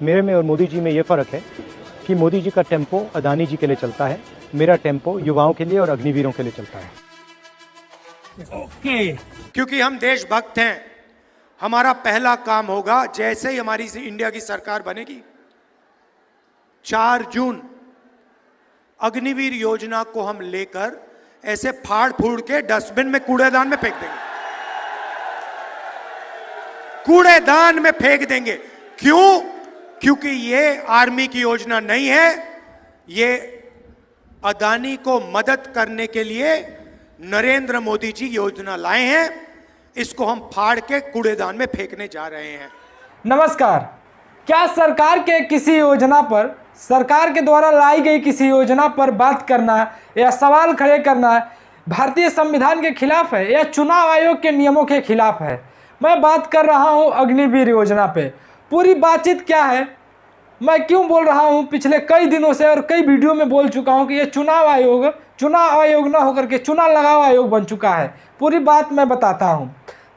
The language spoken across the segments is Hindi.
मेरे में और मोदी जी में ये फ़र्क है कि मोदी जी का टेम्पो अदानी जी के लिए चलता है, मेरा टेम्पो युवाओं के लिए और अग्निवीरों के लिए चलता है। ओके, क्योंकि हम देशभक्त हैं, हमारा पहला काम होगा जैसे ही हमारी इंडिया की सरकार बनेगी 4 जून अग्निवीर योजना को हम लेकर ऐसे फाड़ फूड़ के डस्टबिन में कूड़ेदान में फेंक देंगे, कूड़ेदान में फेंक देंगे। क्यों? क्योंकि ये आर्मी की योजना नहीं है, ये अदानी को मदद करने के लिए नरेंद्र मोदी जी योजना लाए हैं, इसको हम फाड़ के कूड़ेदान में फेंकने जा रहे हैं। नमस्कार। क्या सरकार के किसी योजना पर, सरकार के द्वारा लाई गई किसी योजना पर बात करना या सवाल खड़े करना भारतीय संविधान के खिलाफ है या चुनाव आयोग के नियमों के खिलाफ है? मैं बात कर रहा हूं अग्निवीर योजना पे। पूरी बातचीत क्या है, मैं क्यों बोल रहा हूं, पिछले कई दिनों से और कई वीडियो में बोल चुका हूं कि ये चुनाव आयोग ना होकर के चुनाव लगाओ आयोग बन चुका है। पूरी बात मैं बताता हूं।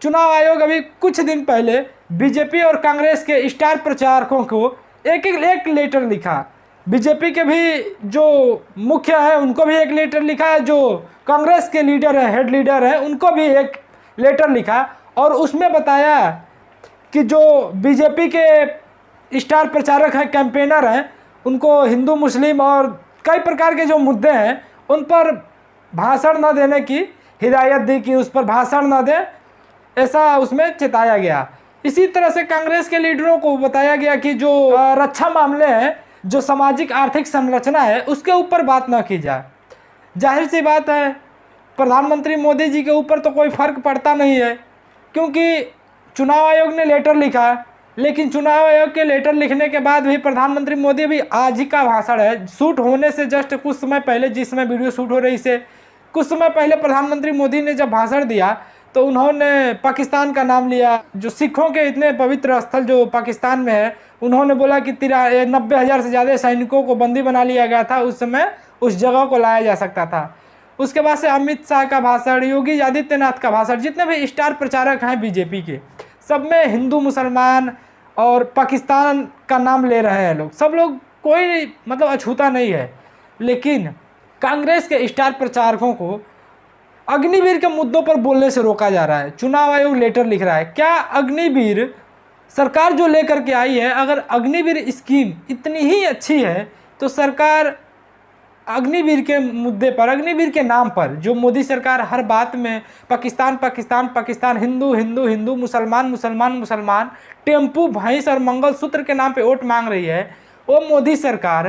चुनाव आयोग अभी कुछ दिन पहले बीजेपी और कांग्रेस के स्टार प्रचारकों को एक लेटर लिखा। बीजेपी के भी जो मुख्य है उनको भी एक लेटर लिखा, जो कांग्रेस के लीडर है, हेड लीडर है, उनको भी एक लेटर लिखा और उसमें बताया कि जो बीजेपी के स्टार प्रचारक हैं, कैंपेनर हैं, उनको हिंदू मुस्लिम और कई प्रकार के जो मुद्दे हैं उन पर भाषण न देने की हिदायत दी, कि उस पर भाषण न दें, ऐसा उसमें चेताया गया। इसी तरह से कांग्रेस के लीडरों को बताया गया कि जो रक्षा मामले हैं, जो सामाजिक आर्थिक संरचना है, उसके ऊपर बात न की जाए। जाहिर सी बात है, प्रधानमंत्री मोदी जी के ऊपर तो कोई फ़र्क पड़ता नहीं है, क्योंकि चुनाव आयोग ने लेटर लिखा। लेकिन चुनाव आयोग के लेटर लिखने के बाद भी प्रधानमंत्री मोदी भी आज ही का भाषण है, शूट होने से जस्ट कुछ समय पहले, जिस समय वीडियो शूट हो रही से कुछ समय पहले प्रधानमंत्री मोदी ने जब भाषण दिया तो उन्होंने पाकिस्तान का नाम लिया, जो सिखों के इतने पवित्र स्थल जो पाकिस्तान में है। उन्होंने बोला कि 90,000 से ज़्यादा सैनिकों को बंदी बना लिया गया था, उस समय उस जगह को लाया जा सकता था। उसके बाद से अमित शाह का भाषण, योगी आदित्यनाथ का भाषण, जितने भी स्टार प्रचारक हैं बीजेपी के, सब में हिंदू मुसलमान और पाकिस्तान का नाम ले रहे हैं लोग। सब लोग, कोई मतलब अछूता नहीं है। लेकिन कांग्रेस के स्टार प्रचारकों को अग्निवीर के मुद्दों पर बोलने से रोका जा रहा है। चुनाव आयोग लेटर लिख रहा है। क्या अग्निवीर सरकार जो लेकर के आई है, अगर अग्निवीर स्कीम इतनी ही अच्छी है तो सरकार अग्निवीर के मुद्दे पर, अग्निवीर के नाम पर, जो मोदी सरकार हर बात में पाकिस्तान पाकिस्तान पाकिस्तान, हिंदू हिंदू हिंदू, मुसलमान मुसलमान मुसलमान, टेम्पू भैंस और मंगलसूत्र के नाम पे वोट मांग रही है, वो मोदी सरकार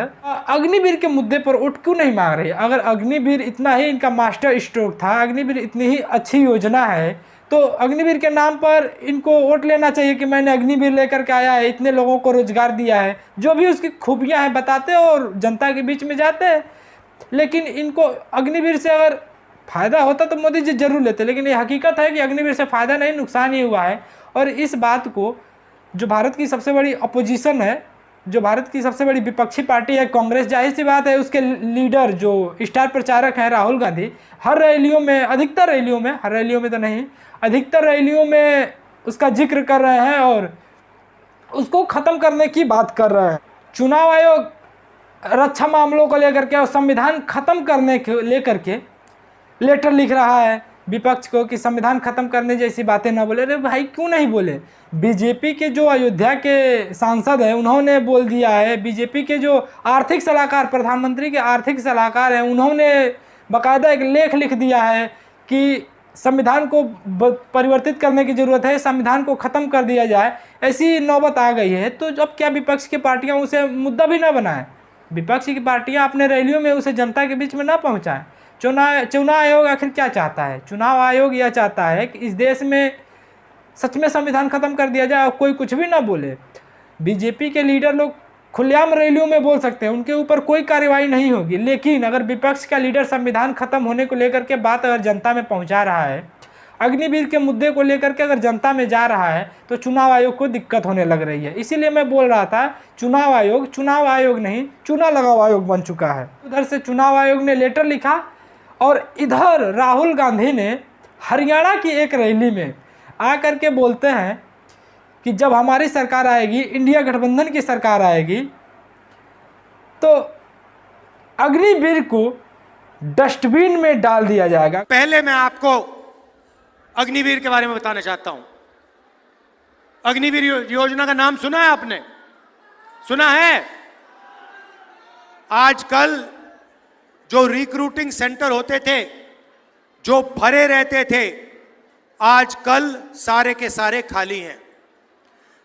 अग्निवीर के मुद्दे पर वोट क्यों नहीं मांग रही है? अगर अग्निवीर इतना ही इनका मास्टर स्ट्रोक था, अग्निवीर इतनी ही अच्छी योजना है, तो अग्निवीर के नाम पर इनको वोट लेना चाहिए कि मैंने अग्निवीर लेकर के आया है, इतने लोगों को रोजगार दिया है, जो भी उसकी खूबियाँ हैं बताते और जनता के बीच में जाते हैं। लेकिन इनको अग्निवीर से अगर फ़ायदा होता तो मोदी जी जरूर लेते, लेकिन ये हकीकत है कि अग्निवीर से फ़ायदा नहीं, नुकसान ही हुआ है। और इस बात को जो भारत की सबसे बड़ी अपोजिशन है, जो भारत की सबसे बड़ी विपक्षी पार्टी है कांग्रेस, जाहिर सी बात है उसके लीडर जो स्टार प्रचारक हैं राहुल गांधी, हर रैलियों में, अधिकतर रैलियों में, हर रैलियों में तो नहीं, अधिकतर रैलियों में उसका जिक्र कर रहे हैं और उसको ख़त्म करने की बात कर रहे हैं। चुनाव आयोग रक्षा मामलों को लेकर के और संविधान खत्म करने के लेकर के लेटर लिख रहा है विपक्ष को कि संविधान खत्म करने जैसी बातें ना बोले। अरे भाई, क्यों नहीं बोले? बीजेपी के जो अयोध्या के सांसद हैं उन्होंने बोल दिया है, बीजेपी के जो आर्थिक सलाहकार, प्रधानमंत्री के आर्थिक सलाहकार हैं, उन्होंने बाकायदा एक लेख लिख दिया है कि संविधान को परिवर्तित करने की ज़रूरत है, संविधान को ख़त्म कर दिया जाए। ऐसी नौबत आ गई है, तो अब क्या विपक्ष की पार्टियाँ उसे मुद्दा भी ना बनाएं? विपक्ष की पार्टियां अपने रैलियों में उसे जनता के बीच में ना पहुंचाएं। चुनाव आयोग आखिर क्या चाहता है? चुनाव आयोग यह चाहता है कि इस देश में सच में संविधान खत्म कर दिया जाए और कोई कुछ भी ना बोले। बीजेपी के लीडर लोग खुलेआम रैलियों में बोल सकते हैं, उनके ऊपर कोई कार्रवाई नहीं होगी। लेकिन अगर विपक्ष का लीडर संविधान खत्म होने को लेकर के बात अगर जनता में पहुँचा रहा है, अग्निवीर के मुद्दे को लेकर के अगर जनता में जा रहा है, तो चुनाव आयोग को दिक्कत होने लग रही है। इसीलिए मैं बोल रहा था चुनाव आयोग नहीं, चुनाव लगाओ आयोग बन चुका है। उधर से चुनाव आयोग ने लेटर लिखा और इधर राहुल गांधी ने हरियाणा की एक रैली में आकर के बोलते हैं कि जब हमारी सरकार आएगी, इंडिया गठबंधन की सरकार आएगी, तो अग्निवीर को डस्टबिन में डाल दिया जाएगा। पहले मैं आपको अग्निवीर के बारे में बताना चाहता हूं। अग्निवीर योजना का नाम सुना है आपने? सुना है? आजकल जो रिक्रूटिंग सेंटर होते थे, जो भरे रहते थे, आजकल सारे के सारे खाली हैं।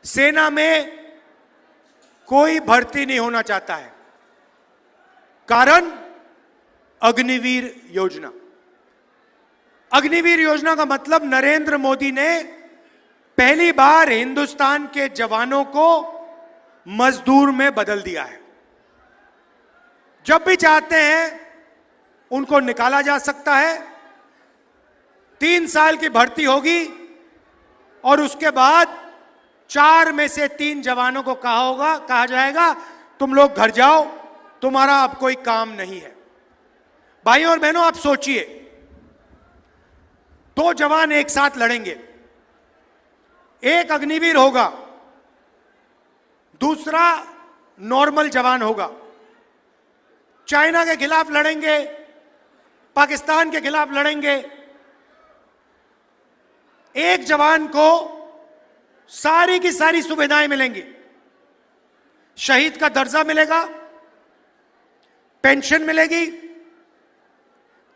सेना में कोई भर्ती नहीं होना चाहता है। कारण अग्निवीर योजना। अग्निवीर योजना का मतलब नरेंद्र मोदी ने पहली बार हिंदुस्तान के जवानों को मजदूर में बदल दिया है। जब भी चाहते हैं उनको निकाला जा सकता है। 3 साल की भर्ती होगी और उसके बाद 4 में से 3 जवानों को कहा जाएगा तुम लोग घर जाओ, तुम्हारा अब कोई काम नहीं है। भाइयों और बहनों, आप सोचिए, 2 जवान एक साथ लड़ेंगे, एक अग्निवीर होगा, दूसरा नॉर्मल जवान होगा। चाइना के खिलाफ लड़ेंगे, पाकिस्तान के खिलाफ लड़ेंगे। एक जवान को सारी की सारी सुविधाएं मिलेंगी। शहीद का दर्जा मिलेगा, पेंशन मिलेगी,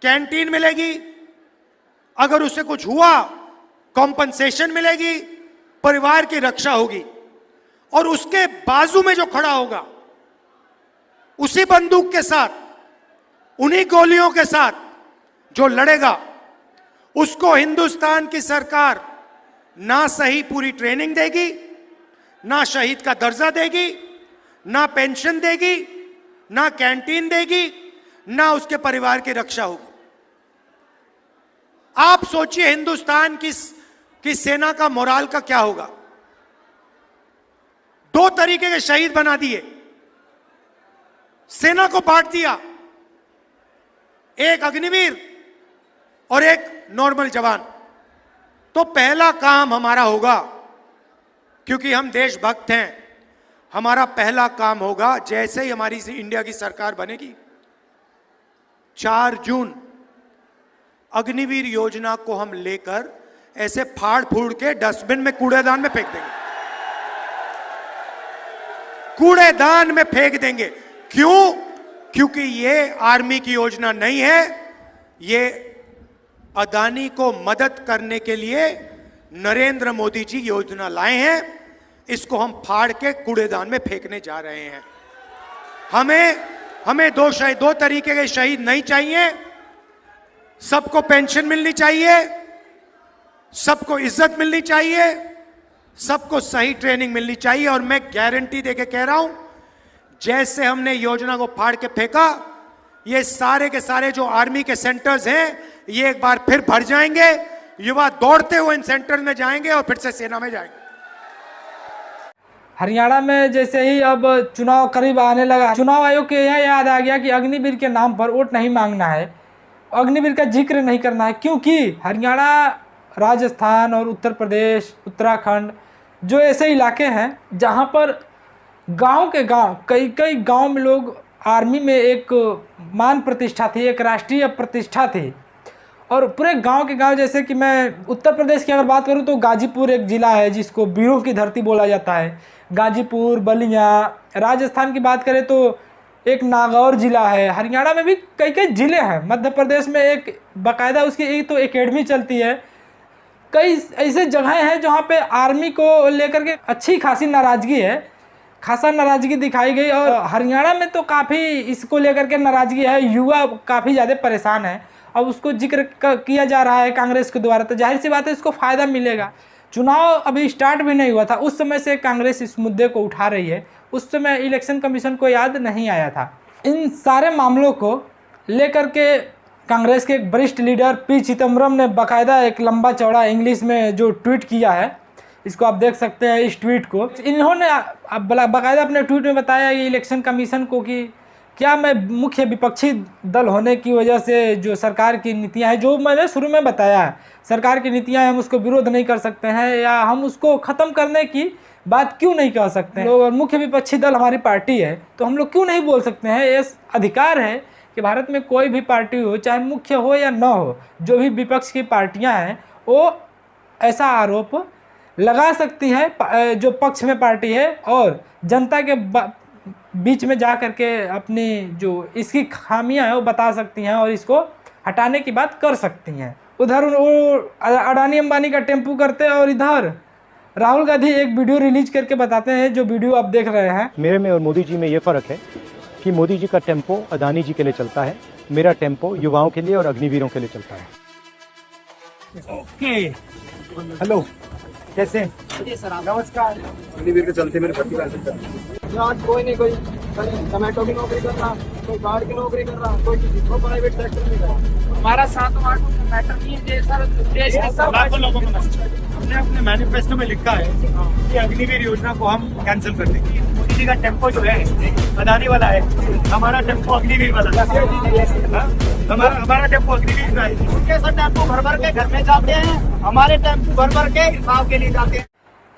कैंटीन मिलेगी, अगर उससे कुछ हुआ कॉम्पनसेशन मिलेगी, परिवार की रक्षा होगी। और उसके बाजू में जो खड़ा होगा, उसी बंदूक के साथ, उन्हीं गोलियों के साथ जो लड़ेगा, उसको हिंदुस्तान की सरकार ना सही पूरी ट्रेनिंग देगी, ना शहीद का दर्जा देगी, ना पेंशन देगी, ना कैंटीन देगी, ना उसके परिवार की रक्षा होगी। आप सोचिए हिंदुस्तान की सेना का मोराल का क्या होगा। 2 तरीके के शहीद बना दिए, सेना को बांट दिया, एक अग्निवीर और एक नॉर्मल जवान। तो पहला काम हमारा होगा, क्योंकि हम देशभक्त हैं, हमारा पहला काम होगा, जैसे ही हमारी इंडिया की सरकार बनेगी, 4 जून अग्निवीर योजना को हम लेकर ऐसे फाड़ फूड़ के डस्टबिन में, कूड़ेदान में फेंक देंगे। कूड़ेदान में फेंक देंगे। क्यों? क्योंकि ये आर्मी की योजना नहीं है, ये अदानी को मदद करने के लिए नरेंद्र मोदी जी योजना लाए हैं। इसको हम फाड़ के कूड़ेदान में फेंकने जा रहे हैं। हमें 2 तरीके के शहीद नहीं चाहिए। सबको पेंशन मिलनी चाहिए, सबको इज्जत मिलनी चाहिए, सबको सही ट्रेनिंग मिलनी चाहिए। और मैं गारंटी देके कह रहा हूं, जैसे हमने योजना को फाड़ के फेंका, ये सारे के सारे जो आर्मी के सेंटर्स हैं, ये एक बार फिर भर जाएंगे। युवा दौड़ते हुए इन सेंटर्स में जाएंगे और फिर से सेना में जाएंगे। हरियाणा में जैसे ही अब चुनाव करीब आने लगा, चुनाव आयोग के यहाँ याद आ गया कि अग्निवीर के नाम पर वोट नहीं मांगना है, अग्निवीर का जिक्र नहीं करना है। क्योंकि हरियाणा, राजस्थान और उत्तर प्रदेश, उत्तराखंड जो ऐसे इलाके हैं जहाँ पर गांव के गांव, कई गांव में लोग आर्मी में एक मान प्रतिष्ठा थी, एक राष्ट्रीय प्रतिष्ठा थी। और पूरे गांव के गांव, जैसे कि मैं उत्तर प्रदेश की अगर बात करूं तो गाजीपुर एक ज़िला है जिसको वीरों की धरती बोला जाता है, गाजीपुर, बलिया। राजस्थान की बात करें तो एक नागौर ज़िला है। हरियाणा में भी कई ज़िले हैं। मध्य प्रदेश में एक बाकायदा उसकी एक तो एकेडमी चलती है। कई ऐसे जगहें हैं जहाँ पे आर्मी को लेकर के अच्छी खासी नाराज़गी है, खासा नाराज़गी दिखाई गई। और हरियाणा में तो काफ़ी इसको लेकर के नाराज़गी है, युवा काफ़ी ज़्यादा परेशान है। अब उसको जिक्र किया जा रहा है कांग्रेस के द्वारा, तो जाहिर सी बात है इसको फ़ायदा मिलेगा। चुनाव अभी स्टार्ट भी नहीं हुआ था, उस समय से कांग्रेस इस मुद्दे को उठा रही है। उस समय इलेक्शन कमीशन को याद नहीं आया था। इन सारे मामलों को लेकर के कांग्रेस के एक वरिष्ठ लीडर पी चिदम्बरम ने बाकायदा एक लंबा चौड़ा इंग्लिश में जो ट्वीट किया है, इसको आप देख सकते हैं। इस ट्वीट को इन्होंने बाकायदा अपने ट्वीट में बताया कि इलेक्शन कमीशन को क्या मैं मुख्य विपक्षी दल होने की वजह से जो सरकार की नीतियां हैं, जो मैंने शुरू में बताया है, सरकार की नीतियां हैं, हम उसको विरोध नहीं कर सकते हैं या हम उसको ख़त्म करने की बात क्यों नहीं कह सकते हैं? और मुख्य विपक्षी दल हमारी पार्टी है तो हम लोग क्यों नहीं बोल सकते हैं? ये अधिकार है कि भारत में कोई भी पार्टी हो, चाहे मुख्य हो या न हो, जो भी विपक्ष की पार्टियाँ हैं वो ऐसा आरोप लगा सकती हैं जो पक्ष में पार्टी है, और जनता के बीच में जा कर के अपनी जो इसकी खामियां हैं वो बता सकती हैं और इसको हटाने की बात कर सकती हैं। उधर वो अडानी अंबानी का टेम्पू करते हैं और इधर राहुल गांधी एक वीडियो रिलीज करके बताते हैं, जो वीडियो आप देख रहे हैं। मेरे में और मोदी जी में ये फ़र्क है कि मोदी जी का टेम्पो अदानी जी के लिए चलता है, मेरा टेम्पो युवाओं के लिए और अग्निवीरों के लिए चलता है। ओके, हेलो, कैसे? नमस्कार। अग्निवीर के चलते मेरे पति का आज कोई नहीं, कोई टमाटो की नौकरी कर रहा, कोई गार्ड की नौकरी कर रहा, कोई किसी को प्राइवेट सेक्टर में कर रहा। हमारा 7 आठ मैटर नहीं है, देश के सब लाखों लोगों को हमने अपने मैनिफेस्टो में लिखा है कि अग्निवीर योजना को हम कैंसिल कर देंगे। मोदी जी का टेम्पो जो है अदानी वाला है, हमारा टेम्पो अग्निवीर वाला है। हमारा टेम्पो अग्निवीर का है। उनके सब टेम्पो भर भर के घर में जाते हैं, हमारे टेम्पो भर भर के हिसाब के लिए जाते हैं।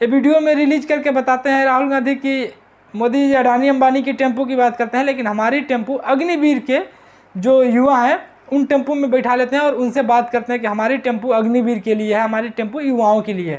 ये वीडियो में रिलीज करके बताते हैं राहुल गांधी की मोदी जी अडानी अंबानी की टेम्पो की बात करते हैं, लेकिन हमारी टेम्पो अग्निवीर के जो युवा हैं उन टेम्पो में बैठा लेते हैं और उनसे बात करते हैं कि हमारी टेम्पो अग्निवीर के लिए है, हमारी टेम्पो युवाओं के लिए है।